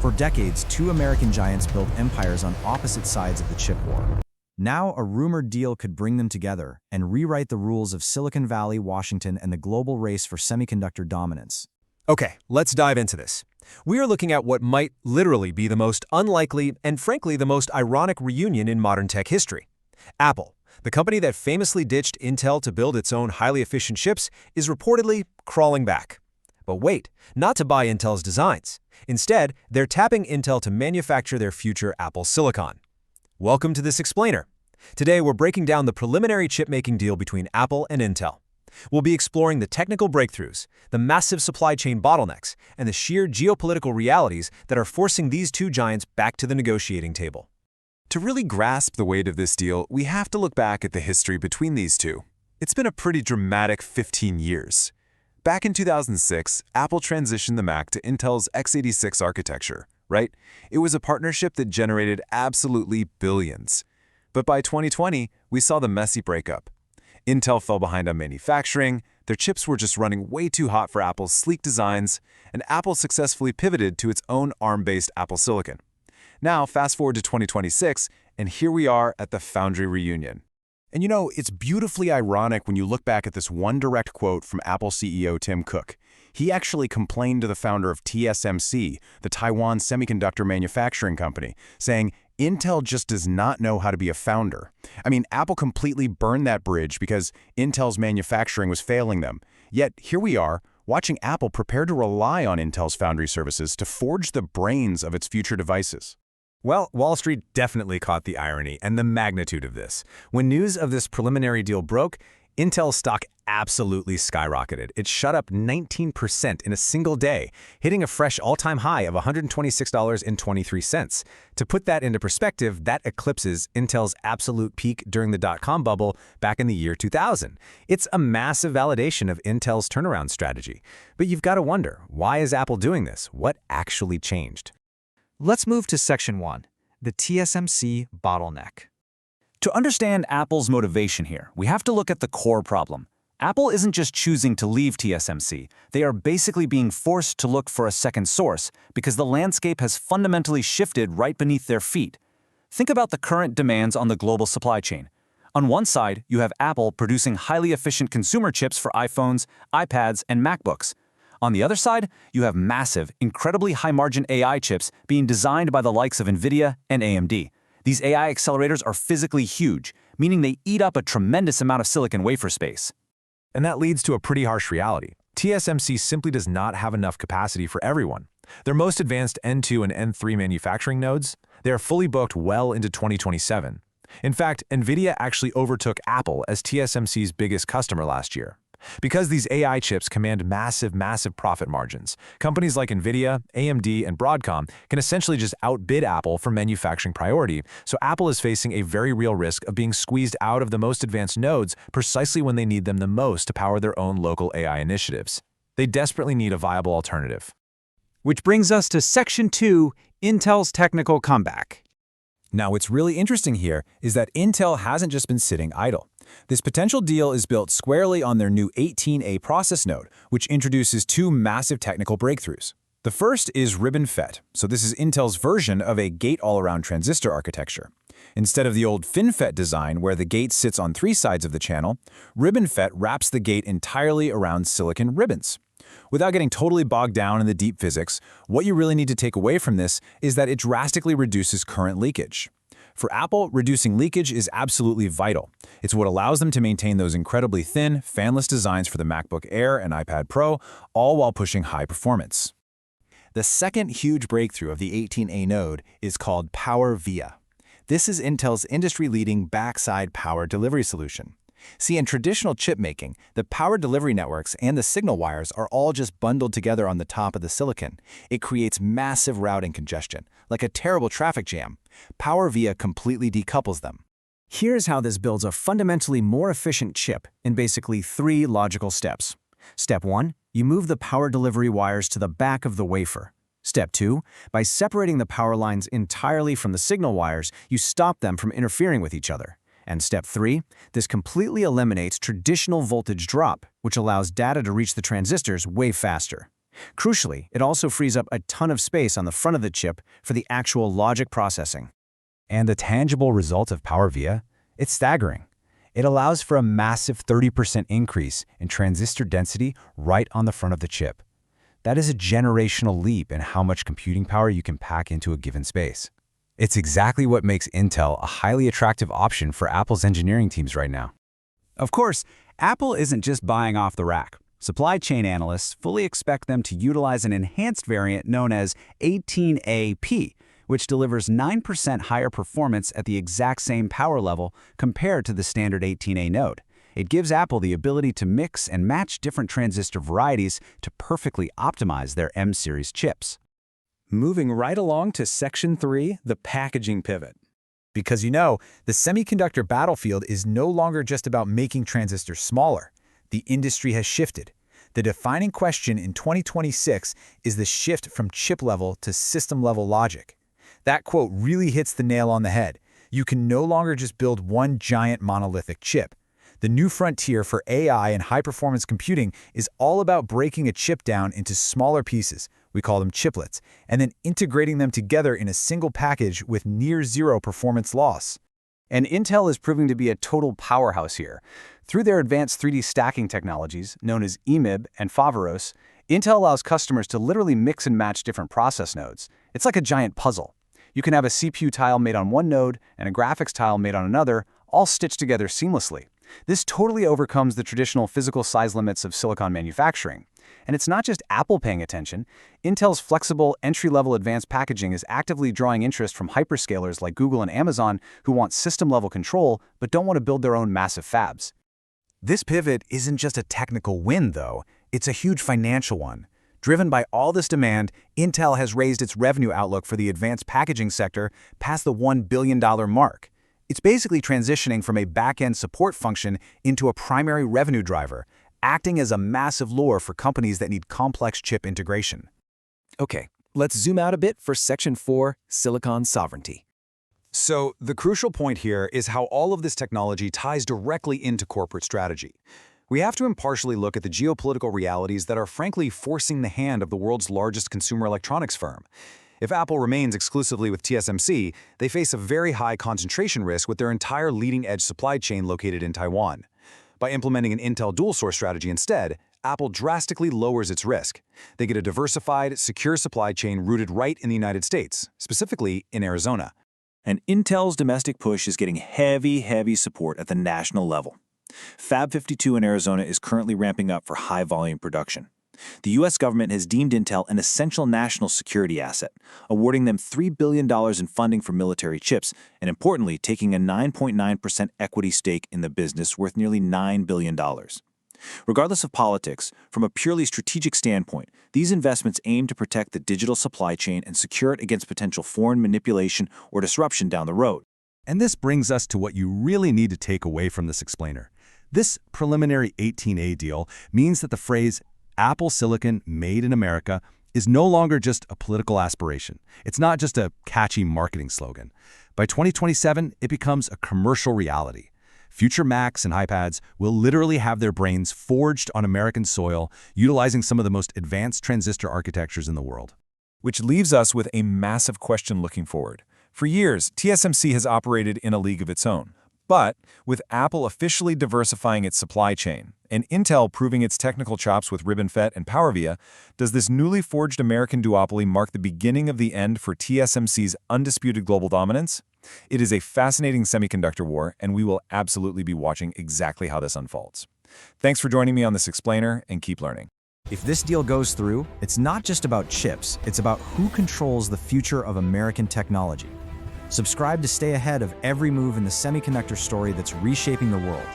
For decades, two American giants built empires on opposite sides of the chip war. Now, a rumored deal could bring them together and rewrite the rules of Silicon Valley, Washington, and the global race for semiconductor dominance. Okay, let's dive into this. We are looking at what might literally be the most unlikely and frankly the most ironic reunion in modern tech history. Apple, the company that famously ditched Intel to build its own highly efficient chips, is reportedly crawling back. But wait, not to buy Intel's designs. Instead, they're tapping Intel to manufacture their future Apple silicon. Welcome to this explainer. Today, we're breaking down the preliminary chip-making deal between Apple and Intel. We'll be exploring the technical breakthroughs, the massive supply chain bottlenecks, and the sheer geopolitical realities that are forcing these two giants back to the negotiating table. To really grasp the weight of this deal, we have to look back at the history between these two. It's been a pretty dramatic 15 years. Back in 2006, Apple transitioned the Mac to Intel's x86 architecture, right? It was a partnership that generated absolutely billions. But by 2020, we saw the messy breakup. Intel fell behind on manufacturing, their chips were just running way too hot for Apple's sleek designs, and Apple successfully pivoted to its own ARM-based Apple silicon. Now, fast forward to 2026, and here we are at the Foundry reunion. And you know, it's beautifully ironic when you look back at this one direct quote from Apple CEO Tim Cook. He actually complained to the founder of TSMC, the Taiwan semiconductor manufacturing company, saying, Intel just does not know how to be a founder. I mean, Apple completely burned that bridge because Intel's manufacturing was failing them. Yet, here we are, watching Apple prepare to rely on Intel's foundry services to forge the brains of its future devices. Well, Wall Street definitely caught the irony and the magnitude of this. When news of this preliminary deal broke, Intel's stock absolutely skyrocketed. It shot up 19% in a single day, hitting a fresh all-time high of $126.23. To put that into perspective, that eclipses Intel's absolute peak during the dot-com bubble back in the year 2000. It's a massive validation of Intel's turnaround strategy. But you've got to wonder, why is Apple doing this? What actually changed? Let's move to Section 1, the TSMC bottleneck. To understand Apple's motivation here, we have to look at the core problem. Apple isn't just choosing to leave TSMC, they are basically being forced to look for a second source because the landscape has fundamentally shifted right beneath their feet. Think about the current demands on the global supply chain. On one side, you have Apple producing highly efficient consumer chips for iPhones, iPads, and MacBooks. On the other side, you have massive, incredibly high-margin AI chips being designed by the likes of NVIDIA and AMD. These AI accelerators are physically huge, meaning they eat up a tremendous amount of silicon wafer space. And that leads to a pretty harsh reality. TSMC simply does not have enough capacity for everyone. Their most advanced N2 and N3 manufacturing nodes, they are fully booked well into 2027. In fact, NVIDIA actually overtook Apple as TSMC's biggest customer last year. Because these AI chips command massive profit margins, companies like NVIDIA, AMD, and Broadcom can essentially just outbid Apple for manufacturing priority, so Apple is facing a very real risk of being squeezed out of the most advanced nodes precisely when they need them the most to power their own local AI initiatives. They desperately need a viable alternative. Which brings us to Section 2, Intel's technical comeback. Now, what's really interesting here is that Intel hasn't just been sitting idle. This potential deal is built squarely on their new 18A process node, which introduces two massive technical breakthroughs. The first is RibbonFET, so this is Intel's version of a gate-all-around transistor architecture. Instead of the old FinFET design where the gate sits on three sides of the channel, RibbonFET wraps the gate entirely around silicon ribbons. Without getting totally bogged down in the deep physics, what you really need to take away from this is that it drastically reduces current leakage. For Apple, reducing leakage is absolutely vital. It's what allows them to maintain those incredibly thin, fanless designs for the MacBook Air and iPad Pro, all while pushing high performance. The second huge breakthrough of the 18A node is called PowerVia. This is Intel's industry-leading backside power delivery solution. See, in traditional chip making, the power delivery networks and the signal wires are all just bundled together on the top of the silicon. It creates massive routing congestion, like a terrible traffic jam. PowerVia completely decouples them. Here's how this builds a fundamentally more efficient chip in basically three logical steps. Step 1, you move the power delivery wires to the back of the wafer. Step 2, by separating the power lines entirely from the signal wires, you stop them from interfering with each other. And step 3, this completely eliminates traditional voltage drop, which allows data to reach the transistors way faster. Crucially, it also frees up a ton of space on the front of the chip for the actual logic processing. And the tangible result of PowerVia? It's staggering. It allows for a massive 30% increase in transistor density right on the front of the chip. That is a generational leap in how much computing power you can pack into a given space. It's exactly what makes Intel a highly attractive option for Apple's engineering teams right now. Of course, Apple isn't just buying off the rack. Supply chain analysts fully expect them to utilize an enhanced variant known as 18AP, which delivers 9% higher performance at the exact same power level compared to the standard 18A node. It gives Apple the ability to mix and match different transistor varieties to perfectly optimize their M-series chips. Moving right along to Section 3, the packaging pivot. Because the semiconductor battlefield is no longer just about making transistors smaller. The industry has shifted. The defining question in 2026 is the shift from chip-level to system-level logic. That quote really hits the nail on the head. You can no longer just build one giant monolithic chip. The new frontier for AI and high-performance computing is all about breaking a chip down into smaller pieces, we call them chiplets, and then integrating them together in a single package with near-zero performance loss. And Intel is proving to be a total powerhouse here. Through their advanced 3D stacking technologies, known as EMIB and Foveros, Intel allows customers to literally mix and match different process nodes. It's like a giant puzzle. You can have a CPU tile made on one node and a graphics tile made on another, all stitched together seamlessly. This totally overcomes the traditional physical size limits of silicon manufacturing. And it's not just Apple paying attention. Intel's flexible, entry-level advanced packaging is actively drawing interest from hyperscalers like Google and Amazon who want system-level control but don't want to build their own massive fabs. This pivot isn't just a technical win, though. It's a huge financial one. Driven by all this demand, Intel has raised its revenue outlook for the advanced packaging sector past the $1 billion mark. It's basically transitioning from a back-end support function into a primary revenue driver, acting as a massive lure for companies that need complex chip integration. Okay, let's zoom out a bit for Section 4, Silicon Sovereignty. So the crucial point here is how all of this technology ties directly into corporate strategy. We have to impartially look at the geopolitical realities that are frankly forcing the hand of the world's largest consumer electronics firm. If Apple remains exclusively with TSMC, they face a very high concentration risk with their entire leading-edge supply chain located in Taiwan. By implementing an Intel dual-source strategy instead, Apple drastically lowers its risk. They get a diversified, secure supply chain rooted right in the United States, specifically in Arizona. And Intel's domestic push is getting heavy support at the national level. Fab 52 in Arizona is currently ramping up for high-volume production. The U.S. government has deemed Intel an essential national security asset, awarding them $3 billion in funding for military chips, and importantly, taking a 9.9% equity stake in the business worth nearly $9 billion. Regardless of politics, from a purely strategic standpoint, these investments aim to protect the digital supply chain and secure it against potential foreign manipulation or disruption down the road. And this brings us to what you really need to take away from this explainer. This preliminary 18A deal means that the phrase Apple Silicon Made in America is no longer just a political aspiration. It's not just a catchy marketing slogan. By 2027, it becomes a commercial reality. Future Macs and iPads will literally have their brains forged on American soil, utilizing some of the most advanced transistor architectures in the world. Which leaves us with a massive question looking forward. For years, TSMC has operated in a league of its own. But with Apple officially diversifying its supply chain and Intel proving its technical chops with RibbonFET and PowerVia, does this newly forged American duopoly mark the beginning of the end for TSMC's undisputed global dominance? It is a fascinating semiconductor war, and we will absolutely be watching exactly how this unfolds. Thanks for joining me on this explainer, and keep learning. If this deal goes through, it's not just about chips, it's about who controls the future of American technology. Subscribe to stay ahead of every move in the semiconductor story that's reshaping the world.